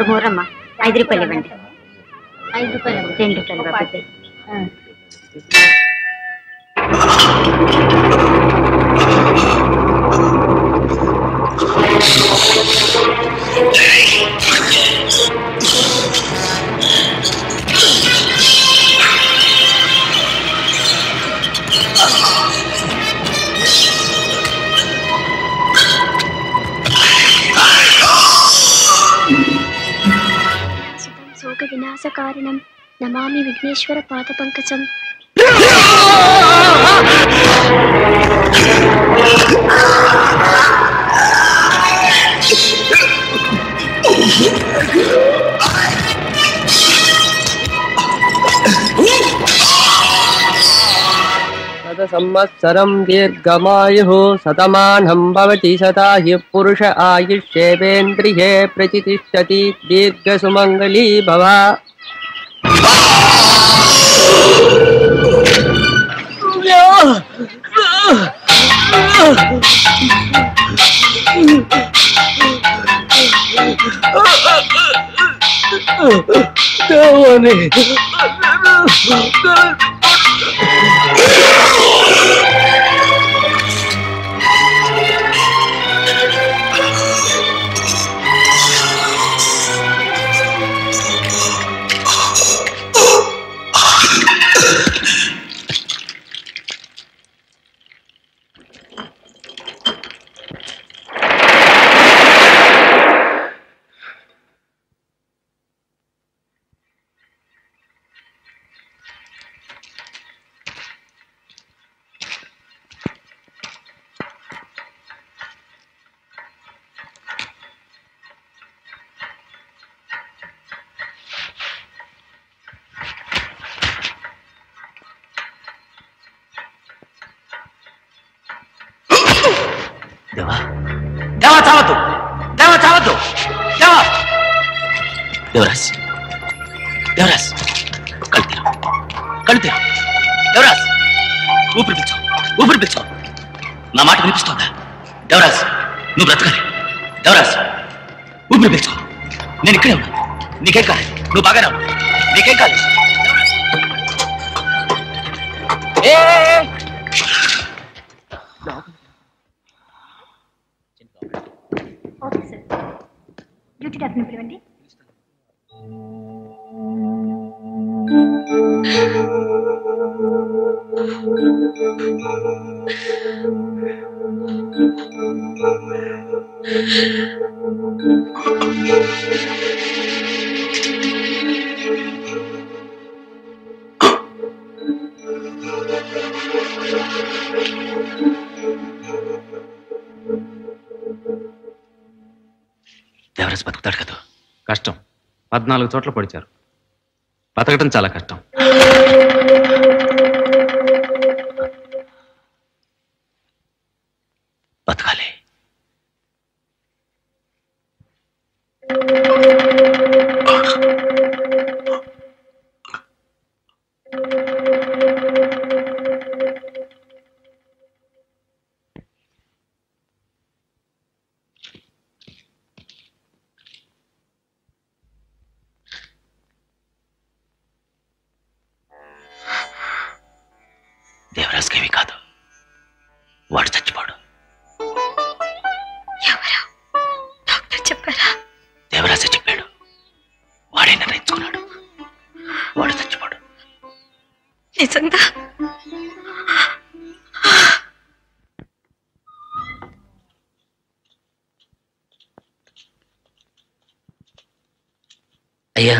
మూరమ్మ 5 రూపాయలు ఇవ్వండి. 5 రూపాయలు 2 రూపాయలు బాబు. శోక వినాశకారణం నమామి విఘ్నేశ్వర పాద పంకజం. సంవత్సరం దీర్ఘమాయుః శతమానం భవతి శతాయు పురుష ఆయుష్యేవేంద్రియే ప్రతిష్టతి దీర్ఘసుమంగళీ భవ. దేవా దేవా చావద్దు, దేవా చావద్దు, దేవా. దేవరాజ్, దేవరాజ్ కళ్ళు తెరు, కళ్ళు తెరు. దేవరాజ్ ఊపిరి పిలుచు, ఊపిరి పిలుచు. నా మాట వినిపిస్తోందా? దేవరాజ్ నువ్వు బ్రతకాలి. దేవరాజ్ ఊపిరి పిలుచు. నేను ఇక్కడే ఉన్నా, నీకేం కాలేదు, నువ్వు బాగానే ఉన్నావు, నీకేం కాలేదు. ఓకే సార్, డ్యూటీ డాక్టర్ని పిలవండి. దేవరాజ్ బతుకుతాడు కదా? కష్టం. 14 చోట్ల పొడిచారు. బతకటం చాలా కష్టం. బతకాలి. దేవరాజ్కేమీ కాదు, వాడు చచ్చిపోడు. ఎవరు? డాక్టర్ చెప్పారా? దేవరాజే చెప్పాడు, వాడే నిర్ణయించుకున్నాడు, వాడు చచ్చిపోడు. నిజంగా? అయ్యా,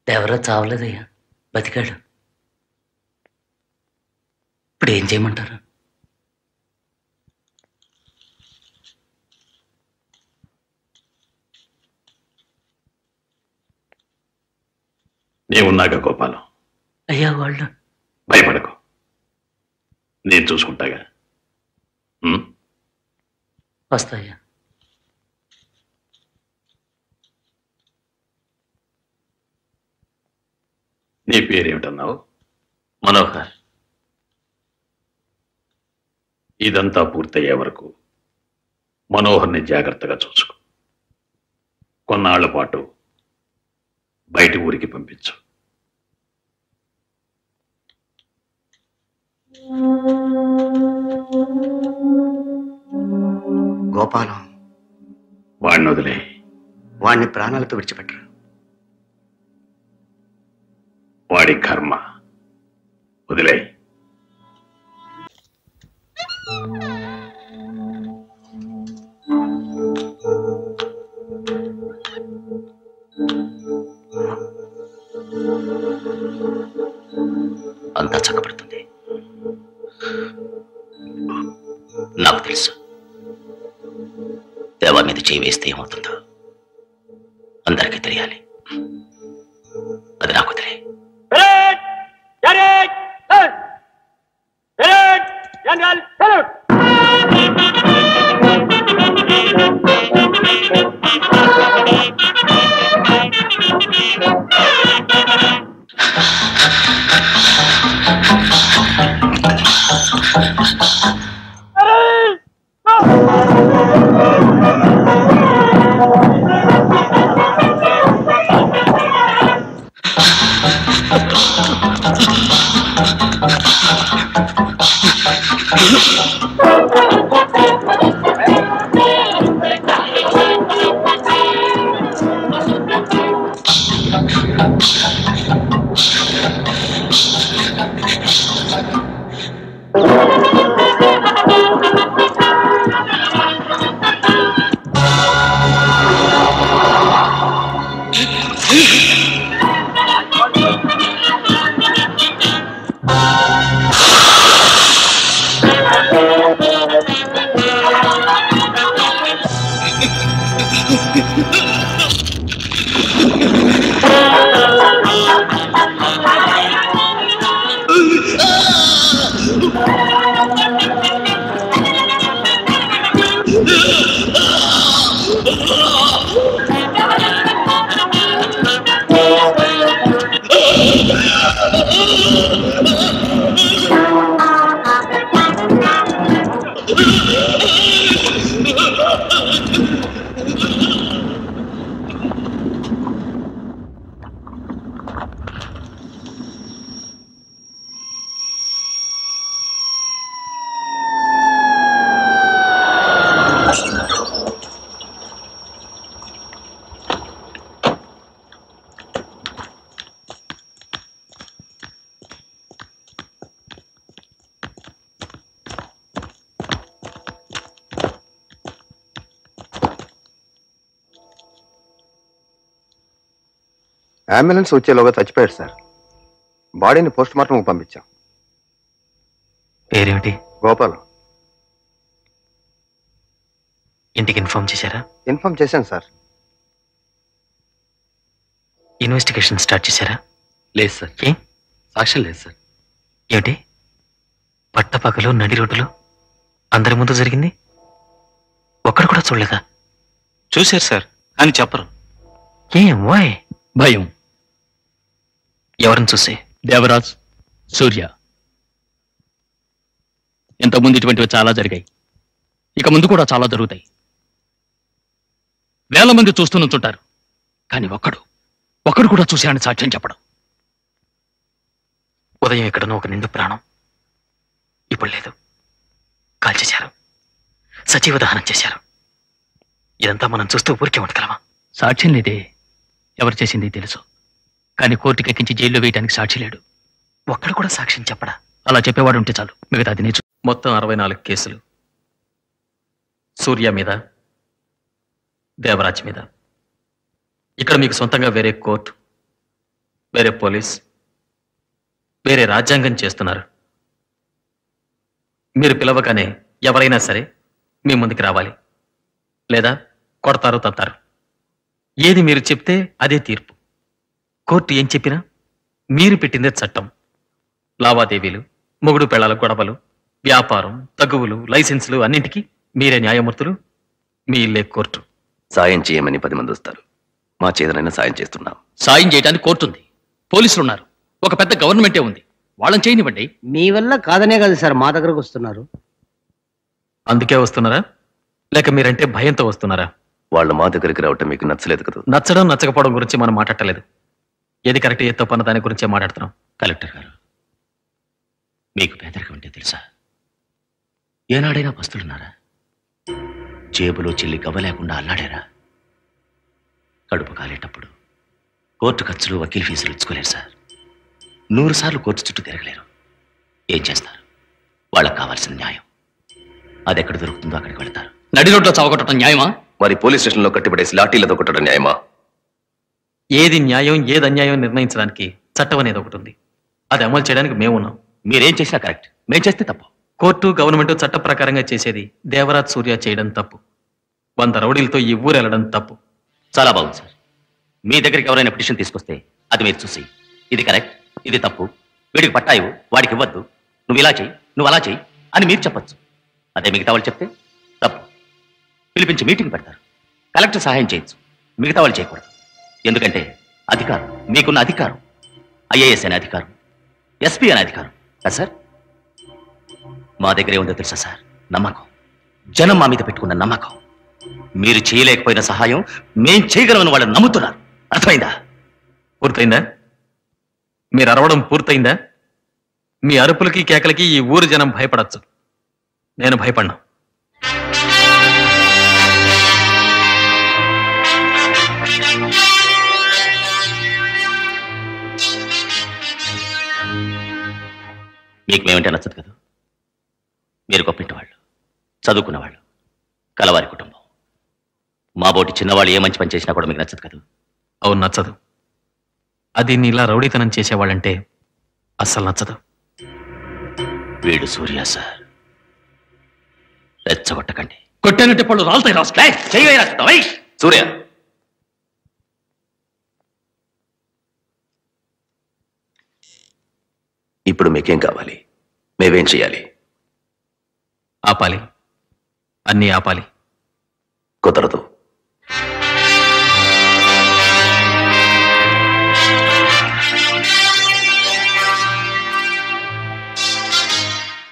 దేవరాజ్ చావలేదయ్యా, బతికాడు. ఇప్పుడు ఏం చేయమంటారు? నేనున్నాగా గోపాలం. అయ్యా వాళ్ళు భయపడకు, నేను చూసుకుంటాగా. వస్తాయ్యా. నీ పేరేమిటన్నావు? మనోహర్. ఇదంతా పూర్తయ్యే వరకు మనోహర్ని జాగ్రత్తగా చూసుకో. కొన్నాళ్ల పాటు బయటి ఊరికి పంపించు. గోపాలం వాడిని వదిలే. వాడిని ప్రాణాలతో విడిచిపెట్టరు. వాడి కర్మ వదిలే. అంతా చక్కబడుతుంది. నాకు తెలుసు దేవా మీద చేయి వేస్తే ఏమవుతుందో అందరికీ తెలియాలి. అది నాకు తెలియ. అంబులెన్స్ వచ్చేలోగా చచ్చిపోయాడు సార్. బాడీని పోస్ట్ మార్టం పంపించాం. పేరేమిటి? గోపాలం. ఇంటికి ఇన్ఫార్మ్ చేశారా? ఇన్ఫార్మ్ చేశాను సార్. ఇన్వెస్టిగేషన్ స్టార్ట్ చేశారా? లేదు సార్. ఏ సాక్ష్యం లేదు సార్. ఏమిటి పట్టపగలు నడి రోడ్డులో అందరి ముందు జరిగింది? ఒక్కడు కూడా చూడలేదా? చూశారు సార్ అని చెప్పరు. ఏం వాయ్? భయం. ఎవరిని చూసి? దేవరాజ్, సూర్య. ఇంతకుముందు ఇటువంటివి చాలా జరిగాయి, ఇక ముందు కూడా చాలా జరుగుతాయి. వేల మంది చూస్తూ నుంచుంటారు, కానీ ఒక్కడు కూడా చూశాడని సాక్ష్యం చెప్పడం. ఉదయం ఎక్కడనో ఒక నిండు ప్రాణం ఇప్పుడు లేదు. కాల్చేశారు, సజీవ దహనం చేశారు. ఇదంతా మనం చూస్తూ ఊరికే ఉండగలమా? సాక్ష్యం లేదే. ఎవరు చేసింది తెలుసు, కానీ కోర్టుకి ఎక్కించి జైల్లో వేయడానికి సాక్షి లేడు. ఒక్కడు కూడా సాక్ష్యం చెప్పడా? అలా చెప్పేవాడు ఉంటే చాలు, మిగతాది నేర్చు. మొత్తం 64 కేసులు. సూర్య మీద, దేవరాజ్ మీద. ఇక్కడ మీకు సొంతంగా వేరే కోర్టు, వేరే పోలీస్, వేరే రాజ్యాంగం చేస్తున్నారు. మీరు పిలవగానే ఎవరైనా సరే మీ ముందుకు రావాలి, లేదా కొడతారు, తంతారు. ఏది మీరు చెప్తే అదే తీర్పు. కోర్టు ఏం చెప్పినా మీరు పెట్టిందే చట్టం. లావాదేవీలు, మొగుడు పెళ్లాల గొడవలు, వ్యాపారం, తగువులు, లైసెన్సులు అన్నింటికీ మీరే న్యాయమూర్తులు. మీ ఇల్లే కోర్టు. సాయం చేయమని 10 మంది వస్తారు. మా చేతనైనా సాయం చేస్తున్నాం. సాయం చేయడానికి కోర్టు ఉంది, పోలీసులు ఉన్నారు, ఒక పెద్ద గవర్నమెంటే ఉంది. వాళ్ళని చేయనివ్వండి. మీ వల్ల కాదనే కదా సార్ మా దగ్గరకు వస్తున్నారు. అందుకే వస్తున్నారా, లేక మీరంటే భయంతో వస్తున్నారా? వాళ్ళు మా దగ్గరికి రావటం మీకు నచ్చలేదు కదా? నచ్చడం నచ్చకపోవడం గురించి మనం మాట్లాడలేదు. ఏది కరెక్ట్ ఏది తప్పు అన్న దాని గురించే మాట్లాడుతున్నాం. కలెక్టర్ గారు, మీకు పేదరికం అంటే తెలుసా? ఏనాడైనా పస్తులున్నారా? జేబులో చెల్లి గవ్వ లేకుండా అల్లాడారా? కడుపు కాలేటప్పుడు కోర్టు ఖర్చులు, వకీల్ ఫీజులు ఇచ్చుకోలేరు సార్. 100 సార్లు కోర్టు చుట్టూ తిరగలేరు. ఏం చేస్తారు? వాళ్ళకి కావాల్సిన న్యాయం అది ఎక్కడ దొరుకుతుందో అక్కడికి వెళ్తారు. నడి రోడ్లో చావగొట్టడం న్యాయమా? మరి పోలీస్ స్టేషన్లో కట్టిపడేసి లాఠీలతో కొట్టడం న్యాయమా? ఏది న్యాయం ఏది అన్యాయం నిర్ణయించడానికి చట్టం అనేది ఒకటి ఉంది. అది అమలు చేయడానికి మేమున్నాం. మీరేం చేసినా కరెక్ట్, మేం చేస్తే తప్పు. కోర్టు గవర్నమెంట్ చట్ట ప్రకారంగా చేసేది దేవరాజ్ సూర్య చేయడం తప్పు. 100 రౌడీలతో ఈ ఊరు వెళ్ళడం తప్పు. చాలా బాగుంది సార్. మీ దగ్గరికి ఎవరైనా పిటిషన్ తీసుకొస్తే అది మీరు చూసి ఇది కరెక్ట్, ఇది తప్పు, వీడికి పట్టా ఇవ్వు, వాడికి ఇవ్వద్దు, నువ్వు ఇలా చెయ్యి, నువ్వు అలా చెయ్యి అని మీరు చెప్పచ్చు. అదే మిగతా వాళ్ళు చెప్తే తప్పు. పిలిపించి మీటింగ్ పెడతారు. కలెక్టర్ సహాయం చేయొచ్చు, మిగతా వాళ్ళు చేయకూడదు. ఎందుకంటే అధికారం, మీకున్న అధికారం ఐఏఎస్ అనే అధికారం, ఎస్పీ అనే అధికారం కదా సార్. మా దగ్గరే ఉందో తెలుసా సార్? నమ్మకం. జనం మా మీద పెట్టుకున్న నమ్మకం. మీరు చేయలేకపోయిన సహాయం మేం చేయగలమని వాళ్ళు నమ్ముతున్నారు. అర్థమైందా? పూర్తయిందా? మీరు అరవడం పూర్తయిందా? మీ అరుపులకి కేకలకి ఈ ఊరు జనం భయపడచ్చు. నేను భయపడ్డా. మీకు మేమంటే నచ్చదు కదా. మీరు గొప్పింటి వాళ్ళు, చదువుకున్నవాళ్ళు, కలవారి కుటుంబం. మా బోటి చిన్నవాళ్ళు ఏ మంచి పని చేసినా కూడా మీకు నచ్చదు కదా. అవును, నచ్చదు. అది నీలా రౌడీతనం చేసేవాళ్ళంటే అస్సలు నచ్చదు. వీడు సూర్య సార్. రెచ్చగొట్టకండి. కొట్టానంటే పళ్ళు రాలుతాయి. రాసుకుంటాయి. సూర్య, ఇప్పుడు మీకేం కావాలి? మేమేం చేయాలి? ఆపాలి, అన్నీ ఆపాలి. కుదరదు.